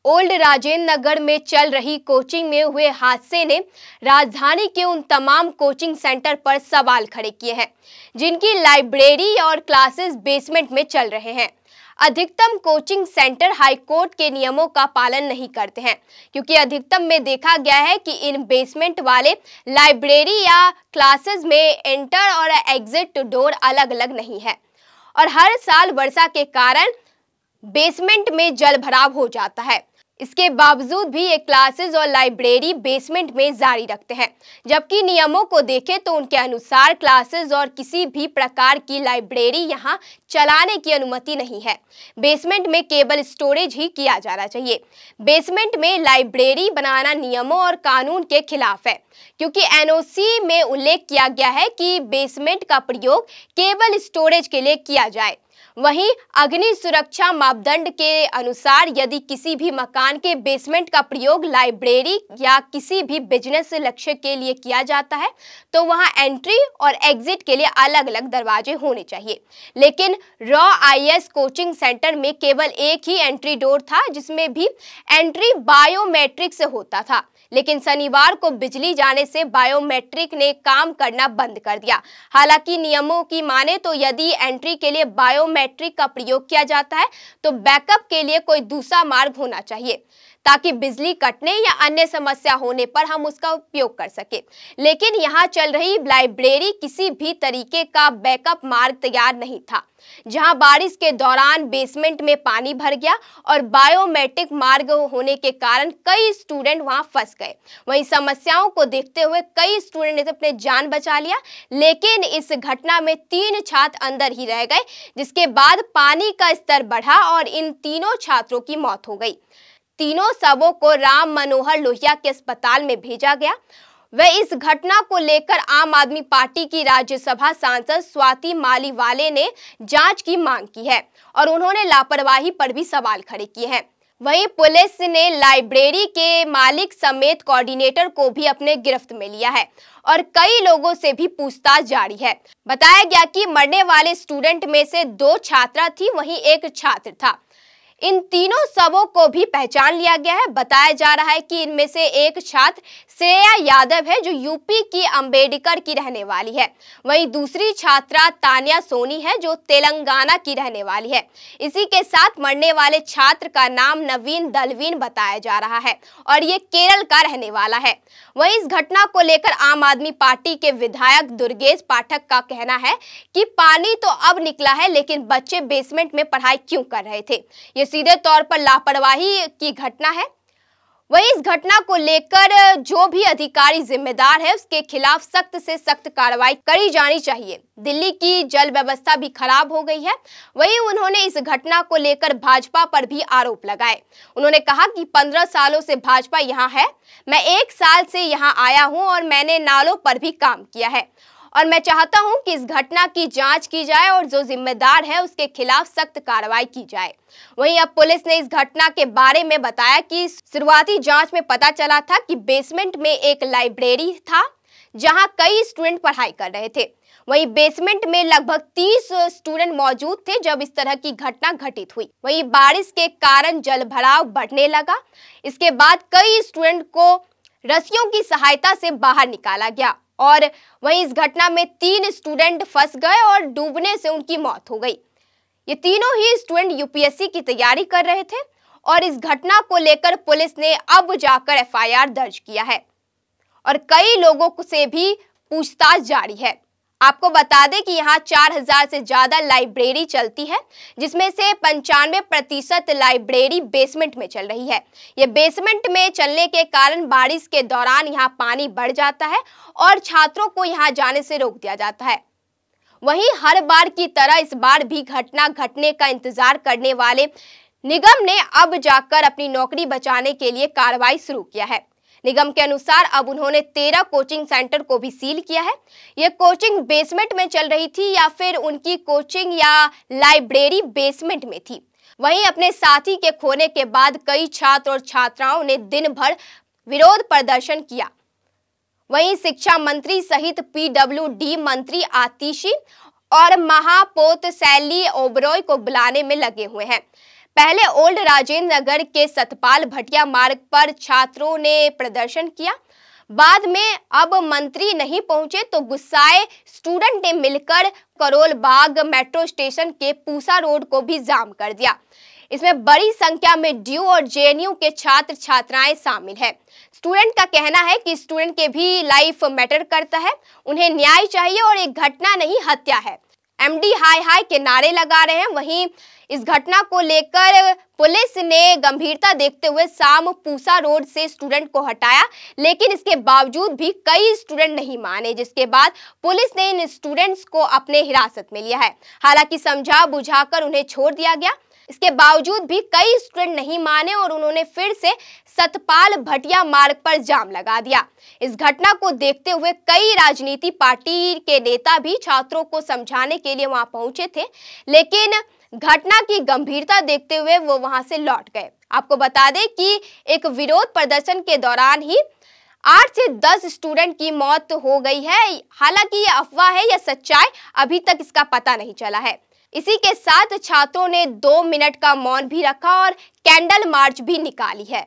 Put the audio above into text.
Old Rajendra Nagar में चल रही कोचिंग में हुए हादसे ने राजधानी के उन तमाम कोचिंग सेंटर पर सवाल खड़े किए हैं जिनकी लाइब्रेरी और क्लासेस बेसमेंट में चल रहे हैं। अधिकतम कोचिंग सेंटर हाईकोर्ट के नियमों का पालन नहीं करते हैं, क्योंकि अधिकतम में देखा गया है कि इन बेसमेंट वाले लाइब्रेरी या क्लासेस में एंटर और एग्जिट डोर अलग अलग नहीं है और हर साल वर्षा के कारण बेसमेंट में जल भराव हो जाता है। इसके बावजूद भी ये क्लासेस और लाइब्रेरी बेसमेंट में जारी रखते हैं, जबकि नियमों को देखें तो उनके अनुसार क्लासेस और किसी भी प्रकार की लाइब्रेरी यहां चलाने की अनुमति नहीं है। बेसमेंट में केवल स्टोरेज ही किया जाना चाहिए। बेसमेंट में लाइब्रेरी बनाना नियमों और कानून के खिलाफ है, क्योंकि एनओसी में उल्लेख किया गया है कि बेसमेंट का प्रयोग केवल स्टोरेज के लिए किया जाए। वहीं अग्नि सुरक्षा मापदंड के अनुसार यदि किसी भी मकान के बेसमेंट का प्रयोग लाइब्रेरी या किसी भी बिजनेस लक्ष्य के लिए किया जाता है तो वहां एंट्री और एग्जिट के लिए अलग अलग दरवाजे होने चाहिए। लेकिन रॉ आईएएस कोचिंग सेंटर में केवल एक ही एंट्री डोर था, जिसमें भी एंट्री बायोमेट्रिक से होता था। लेकिन शनिवार को बिजली जाने से बायोमेट्रिक ने काम करना बंद कर दिया। हालांकि नियमों की माने तो यदि एंट्री के लिए बायोमेट्रिक का प्रयोग किया जाता है तो बैकअप के लिए कोई दूसरा मार्ग होना चाहिए, ताकि बिजली कटने या अन्य समस्या होने पर हम उसका उपयोग कर सके। लेकिन यहाँ चल रही लाइब्रेरी किसी भी तरीके का बैकअप मार्ग तैयार नहीं था। जहां बारिश के दौरान बेसमेंट में पानी भर गया और बायोमेट्रिक मार्ग होने के कारण कई स्टूडेंट वहां फंस गए। वहीं समस्याओं को देखते हुए कई स्टूडेंट ने अपने जान बचा लिया, लेकिन इस घटना में 3 छात्र अंदर ही रह गए, जिसके बाद पानी का स्तर बढ़ा और इन तीनों छात्रों की मौत हो गई। तीनों शवों को राम मनोहर लोहिया के अस्पताल में भेजा गया। वह इस घटना को लेकर आम आदमी पार्टी की राज्यसभा सांसद स्वाति मालीवाले ने जांच की मांग की है और उन्होंने लापरवाही पर भी सवाल खड़े किए हैं। वहीं पुलिस ने लाइब्रेरी के मालिक समेत कोऑर्डिनेटर को भी अपने गिरफ्त में लिया है और कई लोगों से भी पूछताछ जारी है। बताया गया कि मरने वाले स्टूडेंट में से 2 छात्रा थी, वहीं 1 छात्र था। इन तीनों शवों को भी पहचान लिया गया है। बताया जा रहा है कि इनमें से एक छात्र श्रेया यादव है, जो यूपी की अंबेडकर की रहने वाली है। वहीं दूसरी छात्रा तान्या सोनी है, जो तेलंगाना की रहने वाली है। इसी के साथ मरने वाले छात्र का नाम नवीन दलवीन बताया जा रहा है और ये केरल का रहने वाला है। वहीं इस घटना को लेकर आम आदमी पार्टी के विधायक दुर्गेश पाठक का कहना है कि पानी तो अब निकला है, लेकिन बच्चे बेसमेंट में पढ़ाई क्यों कर रहे थे? ये सीधे तौर पर लापरवाही की घटना है। वहीं इस घटना को लेकर जो भी अधिकारी जिम्मेदार है उसके खिलाफ सख्त से सख्त कार्रवाई करी जानी चाहिए। दिल्ली की जल व्यवस्था भी खराब हो गई है। वहीं उन्होंने इस घटना को लेकर भाजपा पर भी आरोप लगाए। उन्होंने कहा कि 15 सालों से भाजपा यहाँ है, मैं 1 साल से यहाँ आया हूँ और मैंने नालों पर भी काम किया है और मैं चाहता हूं कि इस घटना की जांच की जाए और जो जिम्मेदार है उसके खिलाफ सख्त कार्रवाई की जाए। वहीं अब पुलिस ने इस घटना के बारे में बताया कि शुरुआती जांच में पता चला था कि बेसमेंट में एक लाइब्रेरी था जहां कई स्टूडेंट पढ़ाई कर रहे थे। वहीं बेसमेंट में लगभग 30 स्टूडेंट मौजूद थे जब इस तरह की घटना घटित हुई। वहीं बारिश के कारण जल भराव बढ़ने लगा। इसके बाद कई स्टूडेंट को रस्सियों की सहायता से बाहर निकाला गया और वहीं इस घटना में 3 स्टूडेंट फंस गए और डूबने से उनकी मौत हो गई। ये तीनों ही स्टूडेंट यूपीएससी की तैयारी कर रहे थे और इस घटना को लेकर पुलिस ने अब जाकर एफआईआर दर्ज किया है और कई लोगों से भी पूछताछ जारी है। आपको बता दें कि यहाँ 4000 से ज्यादा लाइब्रेरी चलती है, जिसमें से 95% लाइब्रेरी बेसमेंट में चल रही है। ये बेसमेंट में चलने के कारण बारिश के दौरान यहाँ पानी बढ़ जाता है और छात्रों को यहाँ जाने से रोक दिया जाता है। वहीं हर बार की तरह इस बार भी घटना घटने का इंतजार करने वाले निगम ने अब जाकर अपनी नौकरी बचाने के लिए कार्रवाई शुरू किया है। निगम के अनुसार अब उन्होंने 13 कोचिंग सेंटर को भी सील किया है। ये कोचिंग बेसमेंट में चल रही थी या फिर उनकी कोचिंग या लाइब्रेरी बेसमेंट में थी। वहीं अपने साथी के खोने के बाद कई छात्र और छात्राओं ने दिन भर विरोध प्रदर्शन किया। वहीं शिक्षा मंत्री सहित पीडब्ल्यूडी मंत्री आतिशी और महापौर शैली ओबरॉय को बुलाने में लगे हुए हैं। पहले ओल्ड राजेंद्र नगर के सतपाल भटिया मार्ग पर छात्रों ने प्रदर्शन किया। बाद में अब मंत्री नहीं पहुंचे तो गुस्साए स्टूडेंट ने मिलकर करोल बाग मेट्रो स्टेशन के पूसा रोड को भी जाम कर दिया। इसमें बड़ी संख्या में ड्यू और जेएनयू के छात्र छात्राएं शामिल हैं। स्टूडेंट का कहना है कि स्टूडेंट के भी लाइफ मैटर करता है, उन्हें न्याय चाहिए और एक घटना नहीं हत्या है। एमडी हाय हाय के नारे लगा रहे हैं। वहीं इस घटना को लेकर पुलिस ने गंभीरता देखते हुए शाम पूसा रोड से स्टूडेंट को हटाया, लेकिन इसके बावजूद भी कई स्टूडेंट नहीं माने, जिसके बाद पुलिस ने इन स्टूडेंट्स को अपने हिरासत में लिया है। हालांकि समझा बुझाकर उन्हें छोड़ दिया गया। इसके बावजूद भी कई स्टूडेंट नहीं माने और उन्होंने फिर से सतपाल भटिया मार्ग पर जाम लगा दिया। इस घटना को देखते हुए कई राजनीति पार्टी के नेता भी छात्रों को समझाने के लिए वहां पहुंचे थे, लेकिन घटना की गंभीरता देखते हुए वो वहां से लौट गए। आपको बता दें कि एक विरोध प्रदर्शन के दौरान ही 8 से 10 स्टूडेंट की मौत हो गई है। हालांकि ये अफवाह है या सच्चाई, अभी तक इसका पता नहीं चला है। इसी के साथ छात्रों ने 2 मिनट का मौन भी रखा और कैंडल मार्च भी निकाली है।